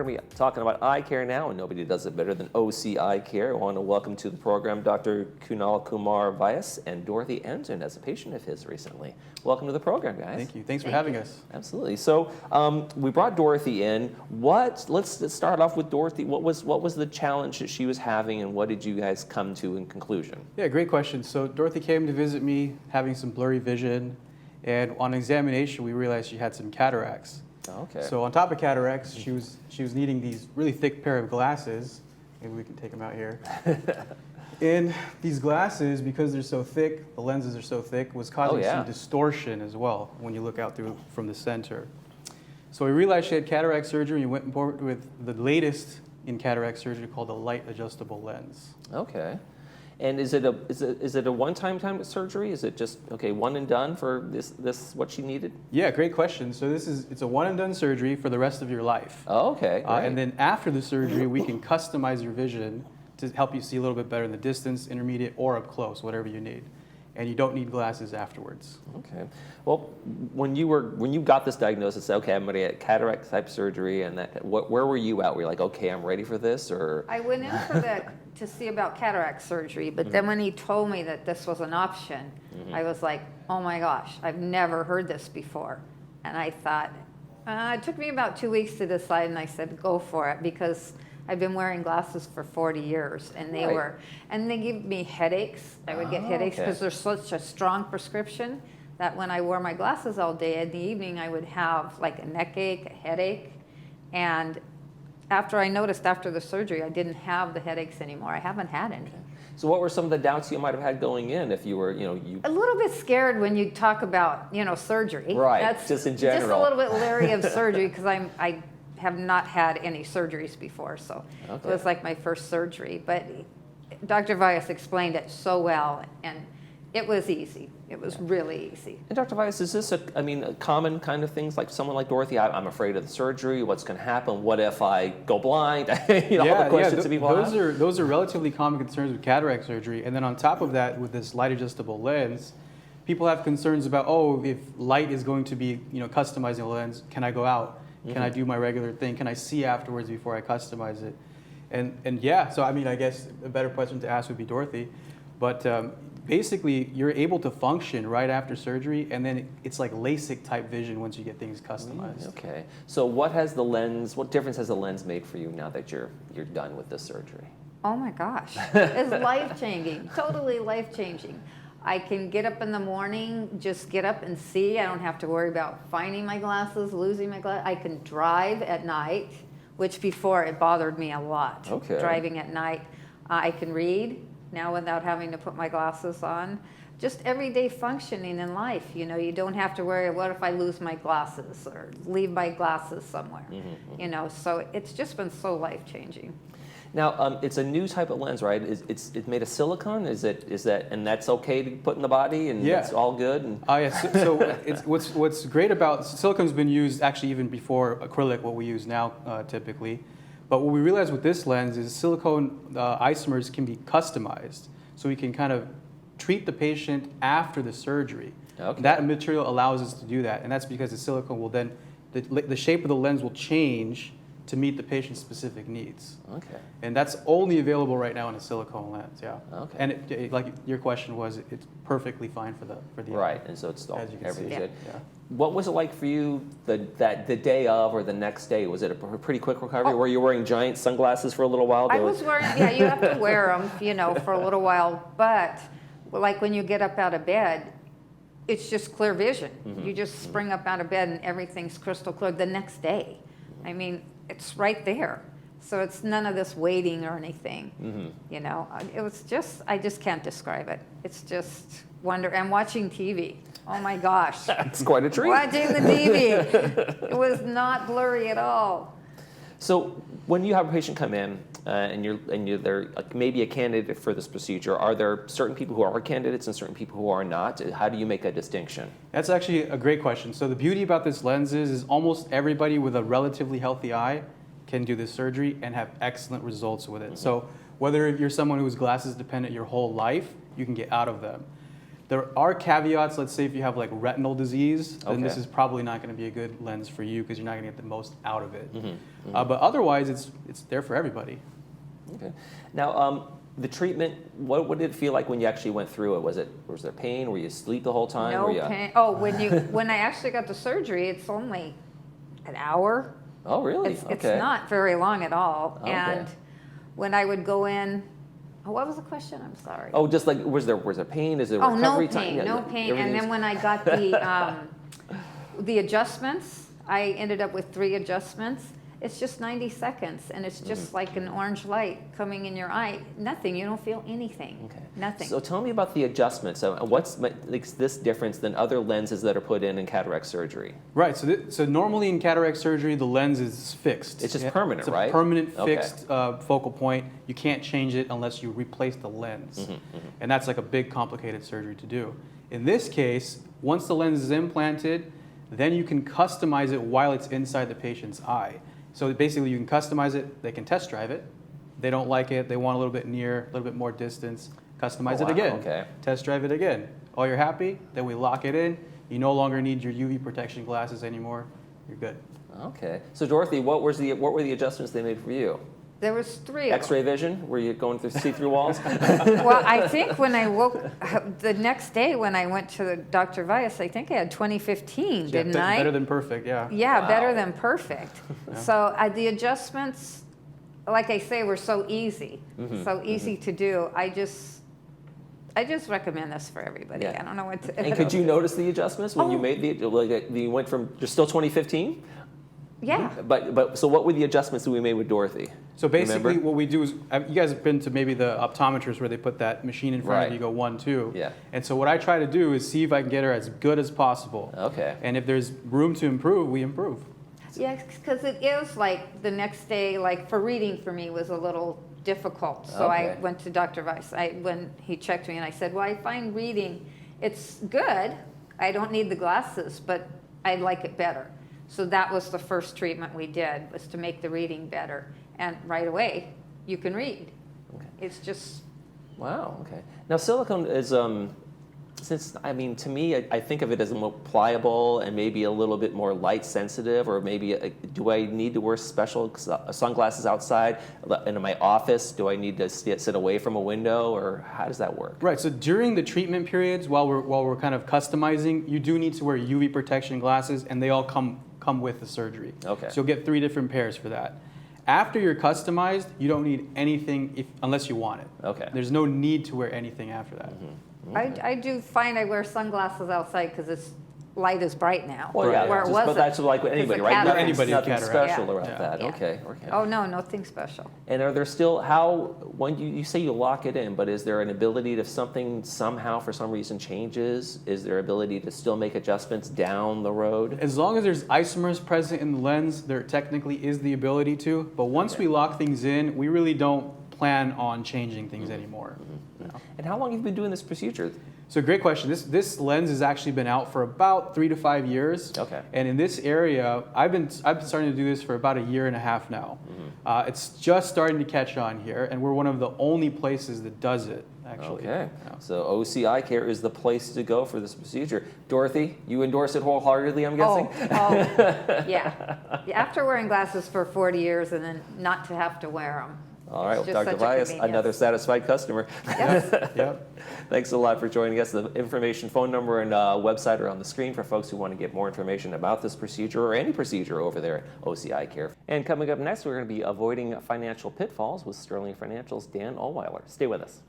We're talking about eye care now, and nobody does it better than OC Eye Care. I want to welcome to the program Dr. Kunal Kumar Vyas and Dorothy Anton as a patient of his recently. Welcome to the program, guys. Thank you. Thanks for having us. Absolutely. So we brought Dorothy in. Let's start off with Dorothy. What was the challenge that she was having, and what did you guys come to in conclusion? Yeah, great question. So Dorothy came to visit me having some blurry vision, and on examination we realized she had some cataracts. Okay. So on top of cataracts, she was needing these really thick pair of glasses. Maybe we can take them out here. And these glasses, because they're so thick, the lenses are so thick, was causing some distortion as well when you look out from the center. So we realized she had cataract surgery, and we went forward with the latest in cataract surgery called a light adjustable lens. Okay. And is it a one-time surgery? Is it just one and done for this what she needed? Yeah, great question. So it's a one and done surgery for the rest of your life. Oh, okay. Great. And then after the surgery, we can customize your vision to help you see a little bit better in the distance, intermediate, or up close, whatever you need. And you don't need glasses afterwards. Okay. Well, when you got this diagnosis, okay, I'm going to get cataract type surgery, and where were you at? Were you like, okay, I'm ready for this, or? I went in for to see about cataract surgery, but then when he told me that this was an option, I was like, oh my gosh, I've never heard this before. And I thought, it took me about 2 weeks to decide, and I said, go for it, because I've been wearing glasses for 40 years, and they give me headaches. I would get headaches because there's such a strong prescription that when I wore my glasses all day, in the evening I would have like a neck ache, a headache, and after I noticed after the surgery, I didn't have the headaches anymore. I haven't had any. Okay. So what were some of the doubts you might have had going in if you were, A little bit scared when you talk about, surgery. Right, That's just in general. Just a little bit leery of surgery because I have not had any surgeries before, so it was like my first surgery. But Dr. Vyas explained it so well, and it was easy. It was really easy. And Dr. Vyas, is this a common kind of things, like someone like Dorothy, I'm afraid of the surgery, what's going to happen, what if I go blind, all the questions that people have? Those are relatively common concerns with cataract surgery. And then on top of that, with this light adjustable lens, people have concerns about, if light is going to be customizing the lens, can I go out? Can I do my regular thing? Can I see afterwards before I customize it? And yeah, so I guess a better question to ask would be Dorothy. But basically, you're able to function right after surgery, and then it's like LASIK type vision once you get things customized. Okay. So what difference has the lens made for you now that you're done with this surgery? Oh my gosh, it's life-changing, totally life-changing. I can get up in the morning, just get up and see. I don't have to worry about finding my glasses, losing my glasses. I can drive at night, which before it bothered me a lot. Okay. Driving at night. I can read now without having to put my glasses on. Just everyday functioning in life. You don't have to worry, what if I lose my glasses or leave my glasses somewhere? So it's just been so life-changing. Now, it's a new type of lens, right? It's made of silicone. Is that, and that's okay to put in the body, and it's all good. And So it's what's great about silicone's been used actually even before acrylic, what we use now typically. But what we realized with this lens is silicone isomers can be customized, so we can kind of treat the patient after the surgery. Okay. That material allows us to do that, and that's because the silicone will then the shape of the lens will change to meet the patient's specific needs. Okay. And that's only available right now in a silicone lens, Okay. And like your question was, it's perfectly fine for the right, and so it's as you can everything's see. good. Yeah. What was it like for you the day of or the next day? Was it a pretty quick recovery? Were you wearing giant sunglasses for a little while? I was wearing, you have to wear them, for a little while. But like when you get up out of bed, it's just clear vision. You just spring up out of bed and everything's crystal clear the next day. It's right there. So it's none of this waiting or anything. It was just, I just can't describe it. It's just wonder. And watching TV. Oh my gosh. It's quite a treat. Watching the TV. It was not blurry at all. So when you have a patient come in and they're maybe a candidate for this procedure, are there certain people who are candidates and certain people who are not? How do you make a distinction? That's actually a great question. So the beauty about this lens is almost everybody with a relatively healthy eye can do this surgery and have excellent results with it. So whether you're someone who's glasses dependent your whole life, you can get out of them. There are caveats. Let's say if you have like retinal disease, then this Okay. is probably not going to be a good lens for you because you're not going to get the most out of it. Mm-hmm. But otherwise, it's there for everybody. Okay. Now, the treatment, what did it feel like when you actually went through it? Was there pain? Were you asleep the whole time? No Were you... pain. Oh, when I actually got the surgery, it's only an hour. Oh, really? It's not very long at all. Okay. And when I would go in, oh, what was the question? I'm sorry. Oh, just like, was there pain? Is there Oh, no recovery pain, time? no pain. And everything's- then when I got the adjustments, I ended up with 3 adjustments. It's just 90 seconds, and it's just like an orange light coming in your eye. Nothing. You don't feel anything. Okay. Nothing. So tell me about the adjustments. So what's makes this difference than other lenses that are put in cataract surgery? Right. So normally in cataract surgery, the lens is fixed. It's just permanent, it's a right? permanent Okay. fixed focal point. You can't change it unless you replace the lens, and that's like a big complicated surgery to do. In this case, once the lens is implanted, then you can customize it while it's inside the patient's eye. So basically, you can customize it. They can test drive it. They don't like it. They want a little bit near, a little bit more distance. Customize Oh, it again. wow, okay. Test drive it again. Oh, you're happy? Then we lock it in. You no longer need your UV protection glasses anymore. You're good. Okay. So Dorothy, what were the adjustments they made for you? There was 3 of them. X-ray vision? Were you going through see-through walls? Well, I think when I woke, the next day when I went to Dr. Vyas, I think I had 2015, didn't I? Better than perfect, yeah. Yeah, Wow. better than perfect. So the adjustments, like I say, were so easy, so easy to do. I just recommend this for everybody. Yeah. I don't know what to. And could you notice the adjustments when you Oh. made you went from, you're still 2015? Yeah. But so what were the adjustments that we made with Dorothy? So basically, Remember? what we do is, you guys have been to maybe the optometrist where they put that machine in front Right. of you, go 1, 2. Yeah. And so what I try to do is see if I can get her as good as possible. Okay. And if there's room to improve, we improve. Yeah, because it is like the next day, like for reading for me was a little difficult. So I Okay. went to Dr. Weiss when he checked me, and I said, well, I find reading, it's good. I don't need the glasses, but I like it better. So that was the first treatment we did, was to make the reading better. And right away, you can read. Okay. It's just, Wow. Okay. Now silicone is since I mean to me I think of it as more pliable and maybe a little bit more light sensitive, or maybe do I need to wear special sunglasses outside in my office? Do I need to sit away from a window, or how does that work? Right, so during the treatment periods, while we're kind of customizing, you do need to wear UV protection glasses, and they all come with the surgery. Okay. So you'll get 3 different pairs for that. After you're customized, you don't need anything unless you want it. Okay. There's no need to wear anything after that. I do find I wear sunglasses outside because it's light is bright now. Well, yeah, Where it but wasn't. that's like with anybody, Because right? of cataracts. Anybody with Nothing cataracts. special Yeah. about Yeah. that. Yeah. Okay. Okay. Oh, no, nothing special. And are there still when you say you lock it in, but is there an ability to, if something somehow for some reason changes, is there ability to still make adjustments down the road? As long as there's isomers present in the lens, there technically is the ability to. But once we lock things in, we really don't plan on changing things anymore. No. And how long have you been doing this procedure? So great question. This lens has actually been out for about 3 to 5 years. Okay. And in this area, I've been starting to do this for about 1.5 years now. It's just starting to catch on here, and we're one of the only places that does it, actually. Okay. Yeah. So OCI Care is the place to go for this procedure. Dorothy, you endorse it wholeheartedly, I'm guessing? Yeah. After wearing glasses for 40 years and then not to have to wear them. All right, It's well, just Dr. such a Vyas, convenience. another satisfied customer. Yep. Thanks a lot for joining us. The information, phone number, and website are on the screen for folks who want to get more information about this procedure or any procedure over there at OCI Care. And coming up next, we're going to be avoiding financial pitfalls with Sterling Financial's Dan Ohlweiler. Stay with us.